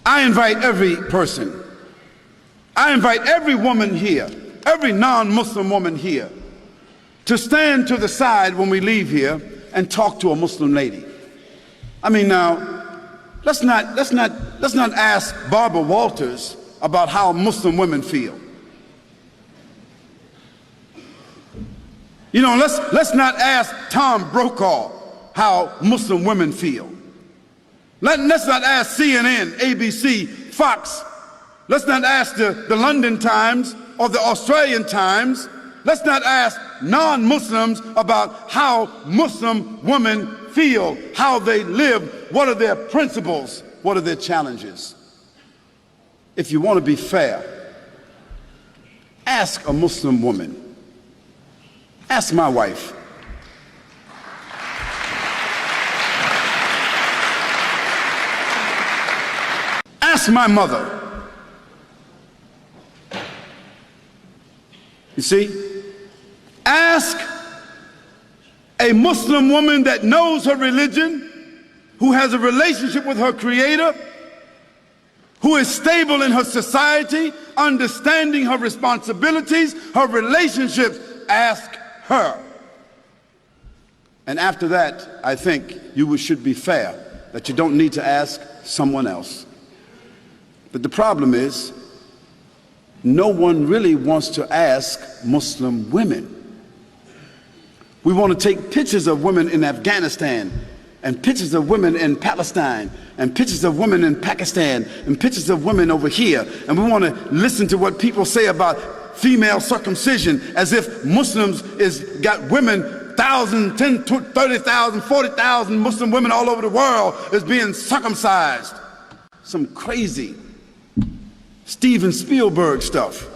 I invite every person, I invite every woman here, every non-Muslim woman here, to stand to the side when we leave here and talk to a Muslim lady. I mean, now, let's not ask Barbara Walters about how Muslim women feel. You know, let's not ask Tom Brokaw how Muslim women feel. Let's not ask CNN, ABC, Fox. Let's not ask the London Times or the Australian Times. Let's not ask non-Muslims about how Muslim women feel, how they live, what are their principles, what are their challenges. If you want to be fair, ask a Muslim woman. Ask my wife. Ask my mother. You see? Ask a Muslim woman that knows her religion, who has a relationship with her Creator, who is stable in her society, understanding her responsibilities, her relationships. Ask her. And after that, I think you should be fair, that you don't need to ask someone else. But the problem is, no one really wants to ask Muslim women. We want to take pictures of women in Afghanistan, and pictures of women in Palestine, and pictures of women in Pakistan, and pictures of women over here, and we want to listen to what people say about female circumcision, as if Muslims got women, 1,000, 10, 30,000, 40,000 Muslim women all over the world is being circumcised. Some crazy Steven Spielberg stuff.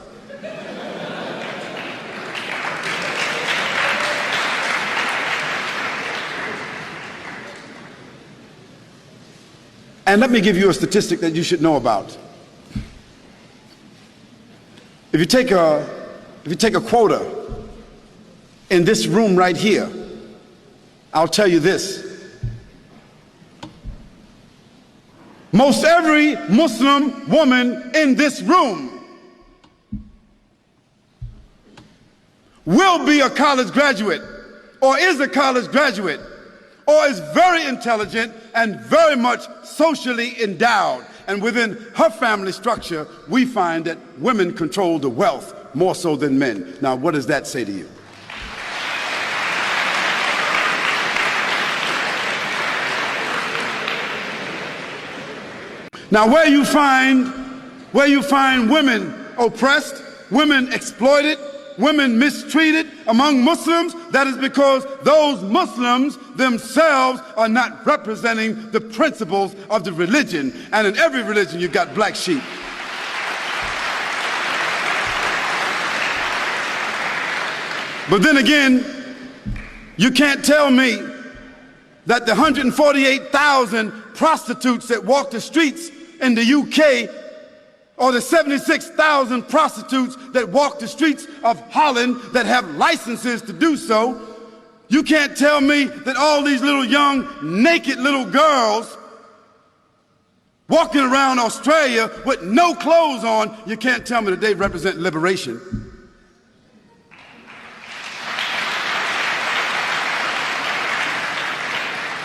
And let me give you a statistic that you should know about. If you take a quota in this room right here, I'll tell you this. Most every Muslim woman in this room will be a college graduate, or is a college graduate, or is very intelligent and very much socially endowed. And within her family structure, we find that women control the wealth more so than men. Now, what does that say to you? Now, where you find women oppressed, women exploited, women mistreated among Muslims, that is because those Muslims themselves are not representing the principles of the religion. And in every religion, you've got black sheep. But then again, you can't tell me that the 148,000 prostitutes that walk the streets in the UK, or the 76,000 prostitutes that walk the streets of Holland that have licenses to do so, you can't tell me that all these little young naked little girls walking around Australia with no clothes on, you can't tell me that they represent liberation.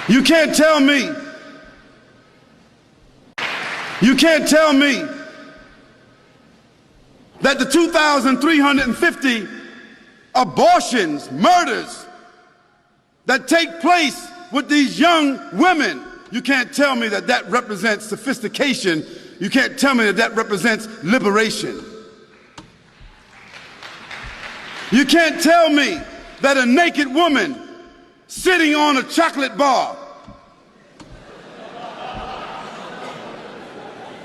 You can't tell me that the 2,350 abortions, murders that take place with these young women, you can't tell me that that represents sophistication. You can't tell me that that represents liberation. You can't tell me that a naked woman sitting on a chocolate bar,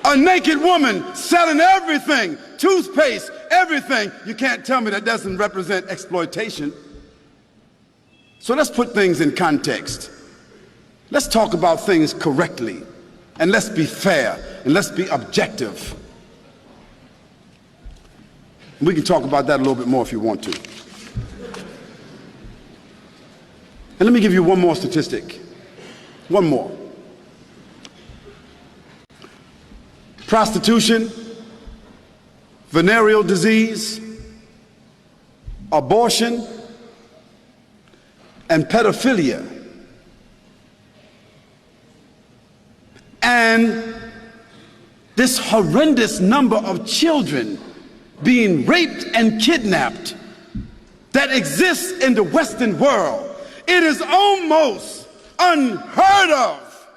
a naked woman selling everything, toothpaste, everything, you can't tell me that doesn't represent exploitation. So let's put things in context. Let's talk about things correctly, and let's be fair, and let's be objective. We can talk about that a little bit more if you want to. And let me give you one more statistic. One more. prostitution, venereal disease, abortion, and pedophilia. And this horrendous number of children being raped and kidnapped that exists in the Western world. It is almost unheard of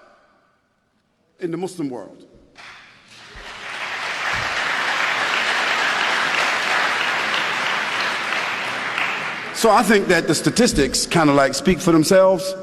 in the Muslim world. So I think that the statistics kind of like speak for themselves.